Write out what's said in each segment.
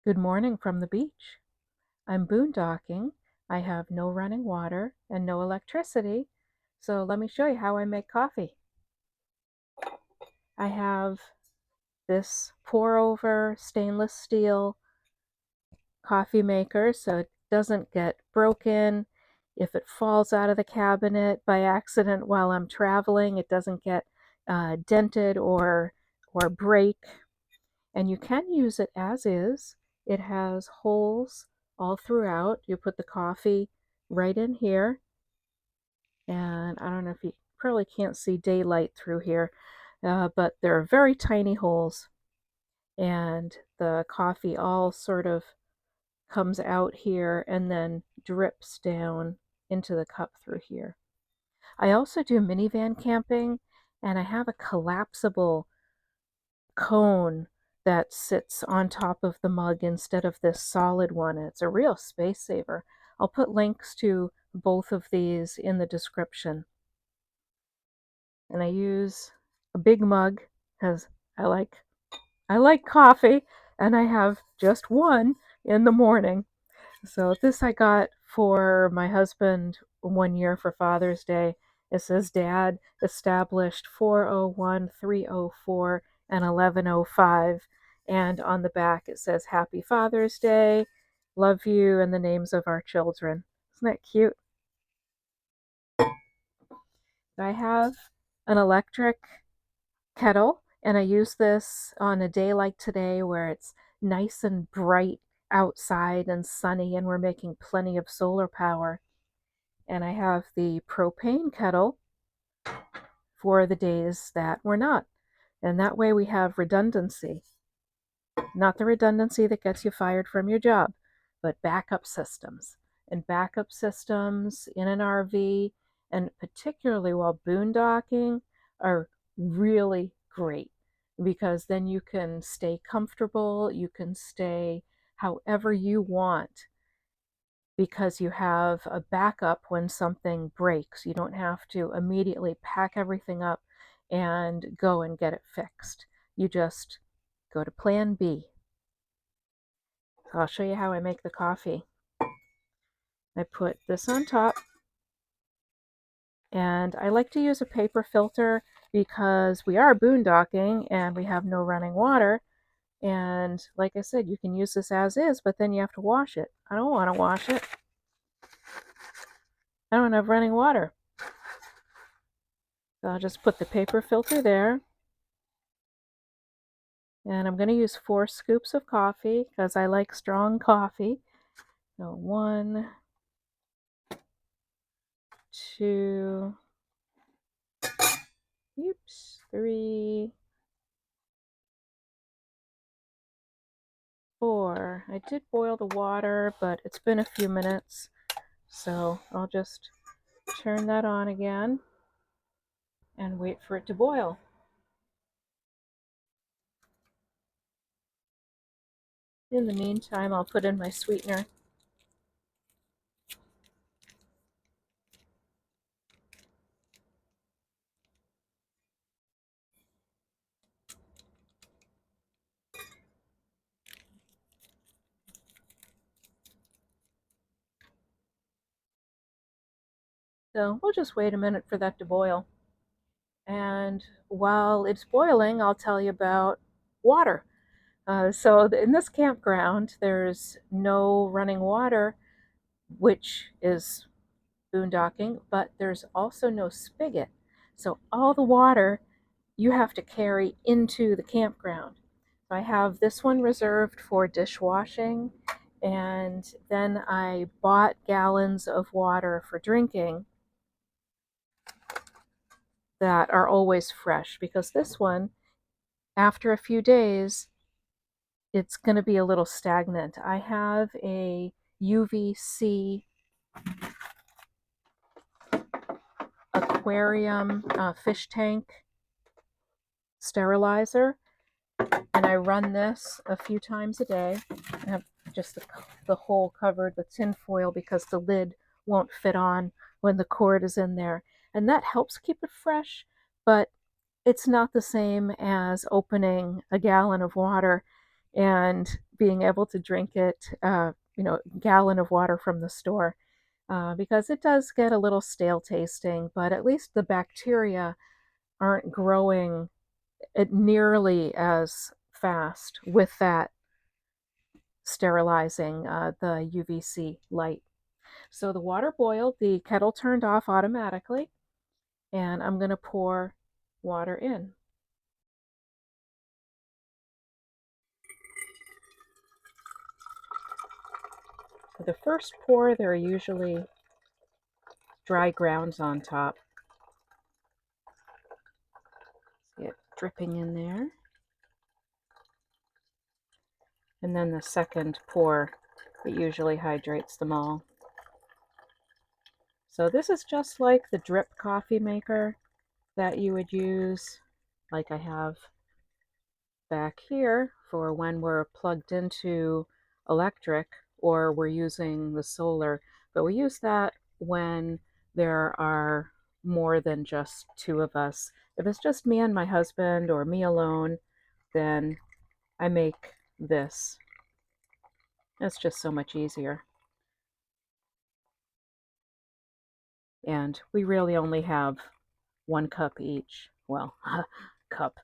Good morning from the beach. I'm boondocking. I have no running water and no electricity, so let me show you how I make coffee. I have this pour over stainless steel coffee maker so it doesn't get broken. If it falls out of the cabinet by accident while I'm traveling, it doesn't get dented or break. And you can use it as is. It has holes all throughout. You put the coffee right in here, and I don't know if you probably can't see daylight through here, but there are very tiny holes, and the coffee all sort of comes out here and then drips down into the cup through here. I also do minivan camping, and I have a collapsible cone that sits on top of the mug instead of this solid one. It's a real space saver. I'll put links to both of these in the description. And I use a big mug because I like I like coffee, and I have just one in the morning. So this I got for my husband one year for Father's Day. It says Dad established 401, 304, and 1105. And on the back it says Happy Father's Day, love you, and the names of our children. Isn't that cute? I have an electric kettle, and I use this on a day like today where it's nice and bright outside and sunny, and we're making plenty of solar power. And I have the propane kettle for the days that we're not. And that way we have redundancy. Not the redundancy that gets you fired from your job, but backup systems. And backup systems in an RV, and particularly while boondocking, are really great because then you can stay comfortable, you can stay however you want because you have a backup when something breaks. You don't have to immediately pack everything up and go and get it fixed. You just go to plan B. So I'll show you how I make the coffee. I put this on top, and I like to use a paper filter because we are boondocking and we have no running water. And like I said, you can use this as is, but then you have to wash it. I don't want to wash it. I don't have running water. So I'll just put the paper filter there. And I'm going to use 4 scoops of coffee because I like strong coffee. So 1, 2, 3, 4. I did boil the water, but it's been a few minutes. So I'll just turn that on again and wait for it to boil. In the meantime, I'll put in my sweetener. So we'll just wait a minute for that to boil. And while it's boiling, I'll tell you about water. So in this campground, there's no running water, which is boondocking, but there's also no spigot. So all the water you have to carry into the campground. So I have this one reserved for dishwashing, and then I bought gallons of water for drinking that are always fresh because this one, after a few days, it's going to be a little stagnant. I have a UVC aquarium fish tank sterilizer, and I run this a few times a day. I have just the hole covered with tin foil because the lid won't fit on when the cord is in there. And that helps keep it fresh, but it's not the same as opening a gallon of water and being able to drink it, gallon of water from the store, because it does get a little stale tasting, but at least the bacteria aren't growing at nearly as fast with that sterilizing the UVC light. So the water boiled, the kettle turned off automatically, and I'm going to pour water in. For the first pour, there are usually dry grounds on top. See it dripping in there. And then the second pour, it usually hydrates them all. So this is just like the drip coffee maker that you would use, like I have back here for when we're plugged into electric or we're using the solar. But we use that when there are more than just two of us. If it's just me and my husband or me alone, then I make this. It's just so much easier. And we really only have 1 cup each. Well, cup.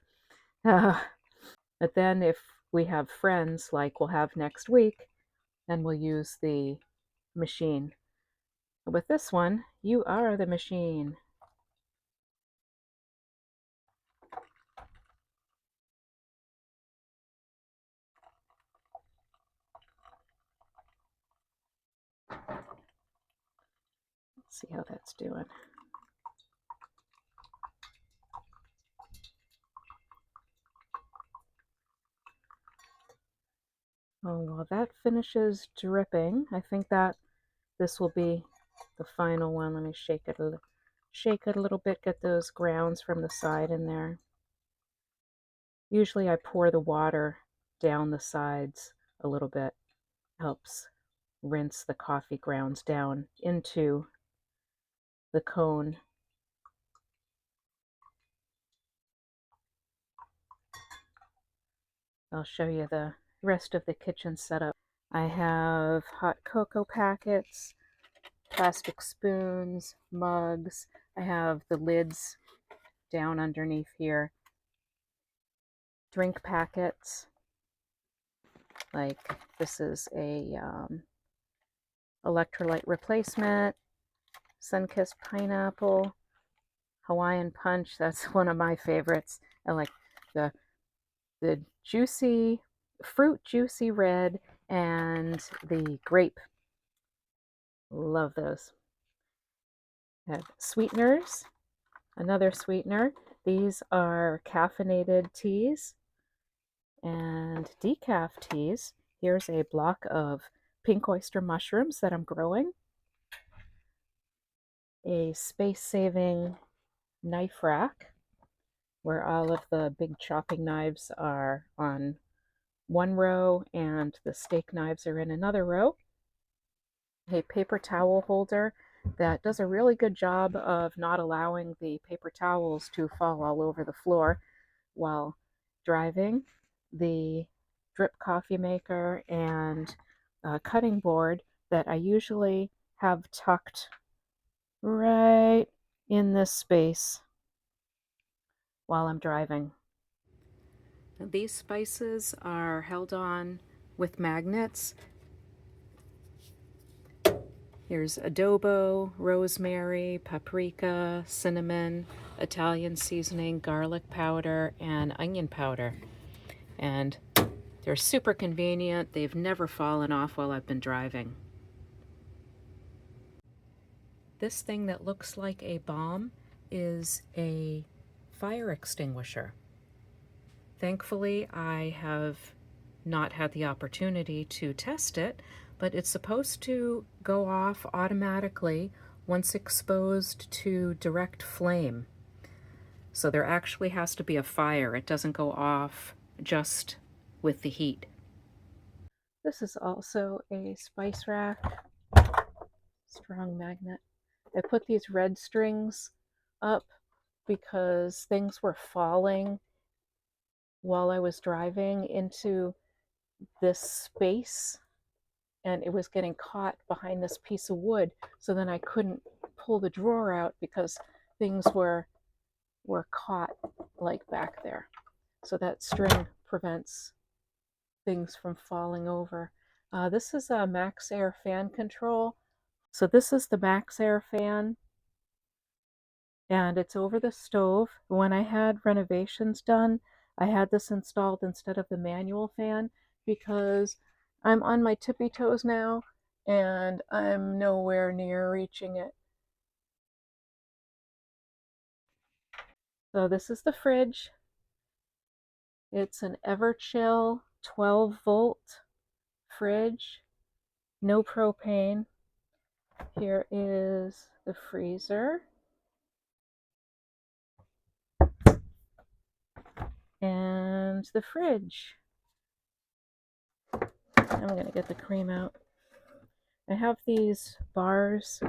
But then if we have friends like we'll have next week, then we'll use the machine. With this one, you are the machine. Let's see how that's doing. Oh, well, that finishes dripping. I think that this will be the final one. Let me shake it a little bit, get those grounds from the side in there. Usually I pour the water down the sides a little bit. Helps rinse the coffee grounds down into the cone. I'll show you the rest of the kitchen setup. I have hot cocoa packets, plastic spoons, mugs. I have the lids down underneath here. Drink packets. Like this is a electrolyte replacement, sun-kissed pineapple, Hawaiian punch. That's one of my favorites. I like the juicy fruit, juicy red, and the grape. Love those. I have sweeteners, another sweetener. These are caffeinated teas and decaf teas. Here's a block of pink oyster mushrooms that I'm growing. A space-saving knife rack where all of the big chopping knives are on one row and the steak knives are in another row. A paper towel holder that does a really good job of not allowing the paper towels to fall all over the floor while driving. The drip coffee maker and cutting board that I usually have tucked right in this space while I'm driving. These spices are held on with magnets. Here's adobo, rosemary, paprika, cinnamon, Italian seasoning, garlic powder, and onion powder. And they're super convenient. They've never fallen off while I've been driving. This thing that looks like a bomb is a fire extinguisher. Thankfully, I have not had the opportunity to test it, but it's supposed to go off automatically once exposed to direct flame. So there actually has to be a fire. It doesn't go off just with the heat. This is also a spice rack, strong magnet. I put these red strings up because things were falling while I was driving into this space, and it was getting caught behind this piece of wood. So then I couldn't pull the drawer out because things were caught like back there. So that string prevents things from falling over. This is a Max Air fan control. So this is the Max Air fan, and it's over the stove. When I had renovations done, I had this installed instead of the manual fan because I'm on my tippy toes now and I'm nowhere near reaching it. So this is the fridge. It's an Everchill 12-volt fridge, no propane. Here is the freezer and the fridge. I'm going to get the cream out. I have these bars.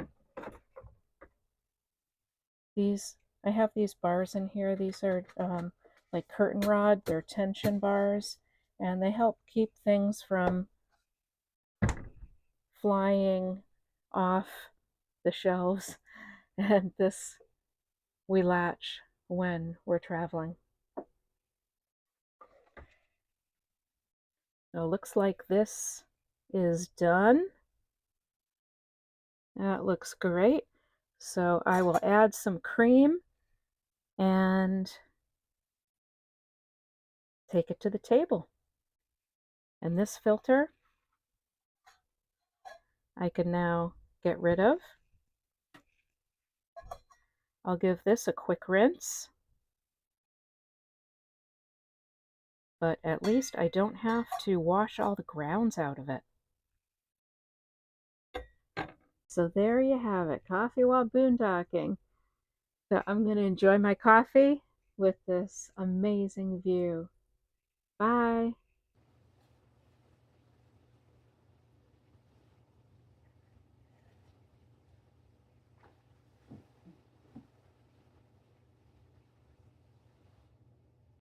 I have these bars in here. These are like curtain rod. They're tension bars, and they help keep things from flying off the shelves. And this we latch when we're traveling. So it looks like this is done. That looks great. So I will add some cream and take it to the table. And this filter I can now get rid of. I'll give this a quick rinse, but at least I don't have to wash all the grounds out of it. So there you have it, coffee while boondocking. So I'm going to enjoy my coffee with this amazing view.